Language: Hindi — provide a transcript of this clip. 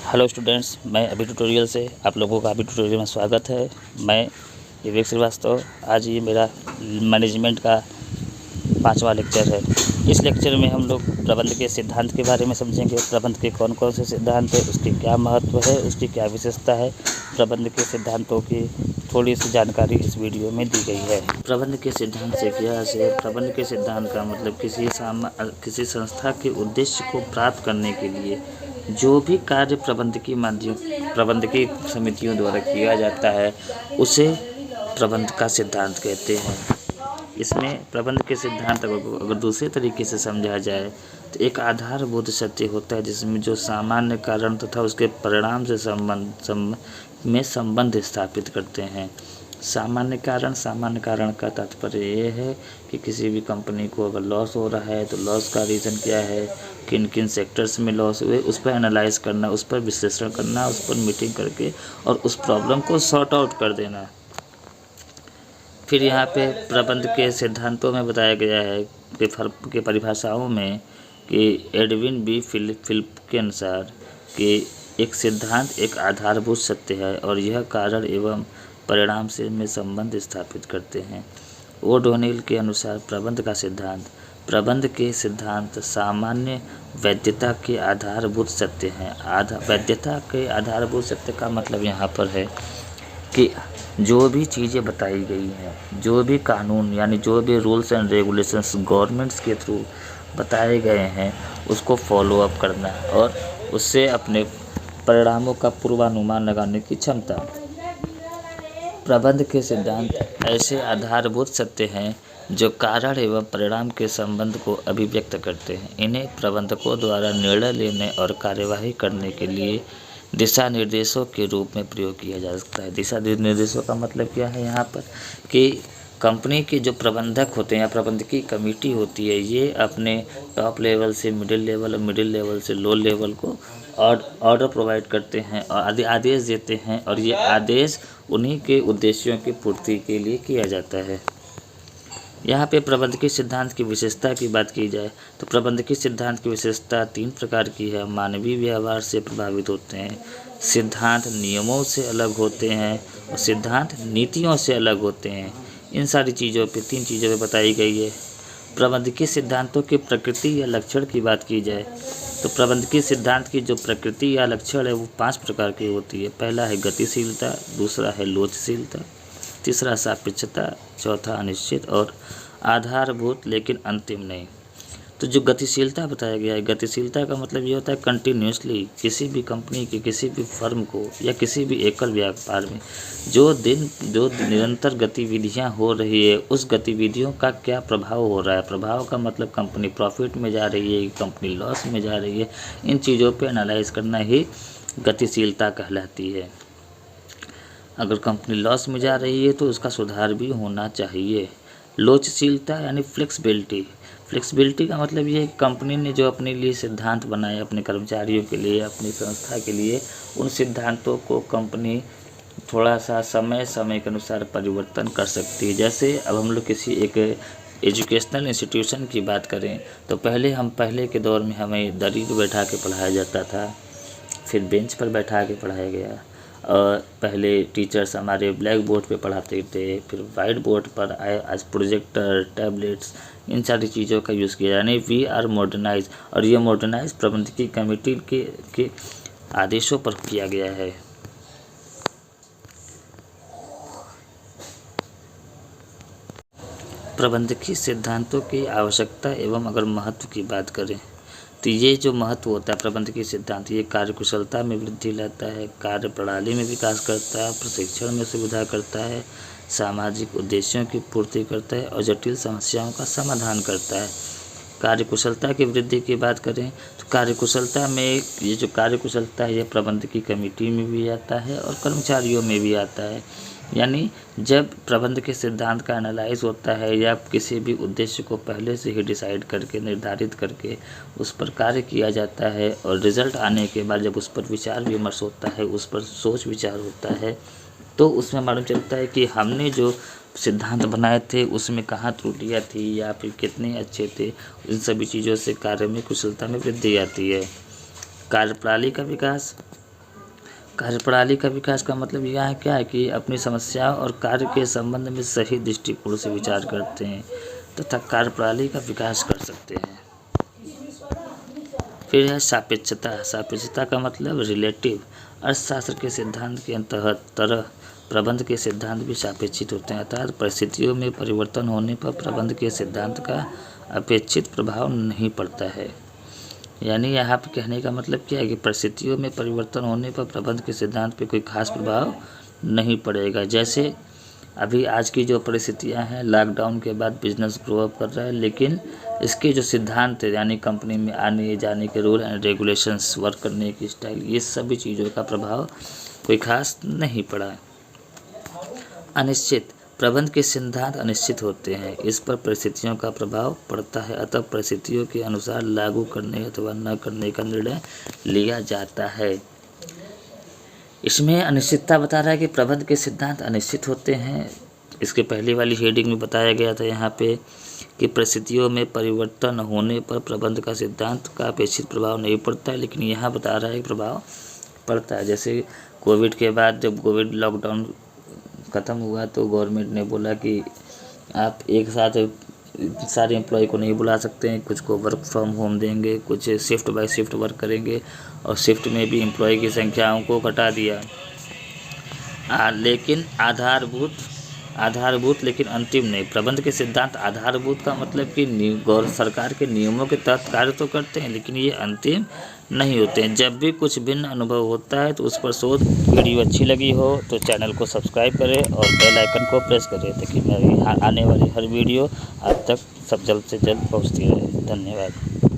हेलो स्टूडेंट्स, मैं अभी ट्यूटोरियल से आप लोगों का अभी ट्यूटोरियल में स्वागत है। मैं विवेक श्रीवास्तव। आज ये मेरा मैनेजमेंट का 5वां लेक्चर है। इस लेक्चर में हम लोग प्रबंध के सिद्धांत के बारे में समझेंगे। प्रबंध के कौन कौन से सिद्धांत है, उसकी क्या महत्व है, उसकी क्या विशेषता है। प्रबंध के सिद्धांतों की थोड़ी सी जानकारी इस वीडियो में दी गई है। प्रबंध के सिद्धांत से क्या है? प्रबंध के सिद्धांत का मतलब किसी संस्था के उद्देश्य को प्राप्त करने के लिए जो भी कार्य प्रबंधकीय समितियों द्वारा किया जाता है उसे प्रबंध का सिद्धांत कहते हैं। इसमें प्रबंध के सिद्धांत अगर दूसरे तरीके से समझा जाए तो एक आधारभूत सत्य होता है जिसमें जो सामान्य कारण तथा उसके परिणाम से संबंध स्थापित करते हैं। सामान्य कारण का तात्पर्य ये है कि किसी भी कंपनी को अगर लॉस हो रहा है तो लॉस का रीज़न क्या है, किन किन सेक्टर्स में लॉस हुए, उस पर एनालाइज करना, उस पर विश्लेषण करना, उस पर मीटिंग करके और उस प्रॉब्लम को सॉर्ट आउट कर देना। फिर यहाँ पे प्रबंध के सिद्धांतों में बताया गया है कि परिभाषाओं में कि एडविन बी फिलिप के अनुसार कि एक सिद्धांत एक आधारभूत सत्य है और यह कारण एवं परिणाम से में संबंध स्थापित करते हैं। ओडोनिल के अनुसार प्रबंध के सिद्धांत सामान्य वैधता के आधारभूत सत्य हैं। वैधता के आधारभूत सत्य का मतलब यहाँ पर है कि जो भी चीज़ें बताई गई हैं, जो भी कानून यानी जो भी रूल्स एंड रेगुलेशंस गवर्नमेंट्स के थ्रू बताए गए हैं उसको फॉलो अप करना और उससे अपने परिणामों का पूर्वानुमान लगाने की क्षमता। प्रबंध के सिद्धांत ऐसे आधारभूत सत्य हैं जो कारण एवं परिणाम के संबंध को अभिव्यक्त करते हैं। इन्हें प्रबंधकों द्वारा निर्णय लेने और कार्यवाही करने के लिए दिशा निर्देशों के रूप में प्रयोग किया जा सकता है। दिशा निर्देशों का मतलब क्या है यहाँ पर कि कंपनी के जो प्रबंधक होते हैं या प्रबंधकीय कमेटी होती है, ये अपने टॉप लेवल से मिडिल लेवल और मिडिल लेवल से लो लेवल को ऑर्डर प्रोवाइड करते हैं और आदेश देते हैं और ये आदेश उन्हीं के उद्देश्यों की पूर्ति के लिए किया जाता है। यहाँ पे प्रबंधकीय सिद्धांत की विशेषता की बात की जाए तो प्रबंधकीय सिद्धांत की विशेषता 3 प्रकार की है। मानवीय व्यवहार से प्रभावित होते हैं, सिद्धांत नियमों से अलग होते हैं और सिद्धांत नीतियों से अलग होते हैं। इन सारी चीज़ों पे 3 चीज़ों पे बताई गई है। प्रबंधकीय सिद्धांतों की प्रकृति या लक्षण की बात की जाए तो प्रबंधकीय सिद्धांत की जो प्रकृति या लक्षण है वो 5 प्रकार की होती है। पहला है गतिशीलता, दूसरा है लोचशीलता, तीसरा सापेक्षता, चौथा अनिश्चित और आधारभूत लेकिन अंतिम नहीं। तो जो गतिशीलता बताया गया है, गतिशीलता का मतलब ये होता है कंटिन्यूसली किसी भी कंपनी के किसी भी फर्म को या किसी भी एकल व्यापार में जो निरंतर गतिविधियां हो रही है उस गतिविधियों का क्या प्रभाव हो रहा है। प्रभाव का मतलब कंपनी प्रॉफिट में जा रही है, कंपनी लॉस में जा रही है, इन चीज़ों पर एनालाइज करना ही गतिशीलता कहलाती है। अगर कंपनी लॉस में जा रही है तो उसका सुधार भी होना चाहिए। लोचशीलता यानी फ्लेक्सिबिलिटी का मतलब ये है कि कंपनी ने जो अपने लिए सिद्धांत बनाए अपने कर्मचारियों के लिए, अपनी संस्था के लिए, उन सिद्धांतों को कंपनी थोड़ा सा समय के अनुसार परिवर्तन कर सकती है। जैसे अब हम लोग किसी एक एजुकेशनल इंस्टीट्यूशन की बात करें तो पहले के दौर में हमें दरी पर बैठा के पढ़ाया जाता था, फिर बेंच पर बैठा के पढ़ाया गया और पहले टीचर्स हमारे ब्लैक बोर्ड पे पढ़ाते थे, फिर वाइट बोर्ड पर आए, आज प्रोजेक्टर, टैबलेट्स, इन सारी चीज़ों का यूज़ किया, यानी वी आर मॉडर्नाइज। और ये मॉडर्नाइज प्रबंधकीय कमेटी के आदेशों पर किया गया है। प्रबंधकीय सिद्धांतों की आवश्यकता एवं अगर महत्व की बात करें तो ये जो महत्व होता है प्रबंधकीय सिद्धांत, ये कार्यकुशलता में वृद्धि लाता है, कार्य प्रणाली में विकास करता है, प्रशिक्षण में सुविधा करता है, सामाजिक उद्देश्यों की पूर्ति करता है और जटिल समस्याओं का समाधान करता है। कार्यकुशलता की वृद्धि की बात करें तो कार्यकुशलता में ये जो कार्यकुशलता है ये प्रबंधकीय कमेटी में भी आता है और कर्मचारियों में भी आता है। यानी जब प्रबंध के सिद्धांत का एनालाइज होता है या किसी भी उद्देश्य को पहले से ही डिसाइड करके निर्धारित करके उस पर कार्य किया जाता है और रिजल्ट आने के बाद जब उस पर विचार विमर्श होता है, उस पर सोच विचार होता है, तो उसमें मालूम चलता है कि हमने जो सिद्धांत बनाए थे उसमें कहाँ त्रुटियाँ थी या फिर कितने अच्छे थे। इन सभी चीज़ों से कार्य में कुशलता में वृद्धि आती है। कार्यप्रणाली का विकास, कार्यप्रणाली का विकास का मतलब यह क्या है कि अपनी समस्या और कार्य के संबंध में सही दृष्टिकोण से विचार करते हैं तथा कार्यप्रणाली का विकास कर सकते हैं। फिर है सापेक्षता। सापेक्षता का मतलब रिलेटिव। अर्थशास्त्र के सिद्धांत के तरह प्रबंध के सिद्धांत भी सापेक्षित होते हैं, अर्थात परिस्थितियों में परिवर्तन होने पर प्रबंध के सिद्धांत का अपेक्षित प्रभाव नहीं पड़ता है। यानी यहाँ पर कहने का मतलब क्या है कि परिस्थितियों में परिवर्तन होने पर प्रबंध के सिद्धांत पे कोई खास प्रभाव नहीं पड़ेगा। जैसे अभी आज की जो परिस्थितियाँ हैं, लॉकडाउन के बाद बिजनेस ग्रो अप कर रहा है, लेकिन इसके जो सिद्धांत है यानी कंपनी में आने जाने के रूल एंड रेगुलेशंस, वर्क करने की स्टाइल, ये सभी चीज़ों का प्रभाव कोई खास नहीं पड़ा। अनिश्चित। प्रबंध के सिद्धांत अनिश्चित होते हैं, इस पर परिस्थितियों का प्रभाव पड़ता है, अतः परिस्थितियों के अनुसार लागू करने अथवा न करने का निर्णय लिया जाता है। इसमें अनिश्चितता बता रहा है कि प्रबंध के सिद्धांत अनिश्चित होते हैं। इसके पहले वाली हेडिंग में बताया गया था यहाँ पे कि परिस्थितियों में परिवर्तन होने पर प्रबंध का सिद्धांत का अपेक्षित प्रभाव नहीं पड़ता है, लेकिन यहाँ बता रहा है कि प्रभाव पड़ता है। जैसे कोविड के बाद जब कोविड लॉकडाउन ख़त्म हुआ तो गवर्नमेंट ने बोला कि आप एक साथ सारे एम्प्लॉय को नहीं बुला सकते हैं, कुछ को वर्क फ्रॉम होम देंगे, कुछ शिफ्ट बाय शिफ्ट वर्क करेंगे, और शिफ्ट में भी एम्प्लॉय की संख्याओं को घटा दिया। लेकिन आधारभूत लेकिन अंतिम नहीं। प्रबंध के सिद्धांत आधारभूत का मतलब कि सरकार के नियमों के तहत कार्य तो करते हैं, लेकिन ये अंतिम नहीं होते हैं। जब भी कुछ भिन्न अनुभव होता है तो उस पर शोध। वीडियो अच्छी लगी हो तो चैनल को सब्सक्राइब करें और बेल आइकन को प्रेस करें ताकि मेरी आने वाली हर वीडियो आप तक सब जल्द से जल्द पहुंचती रहे। धन्यवाद।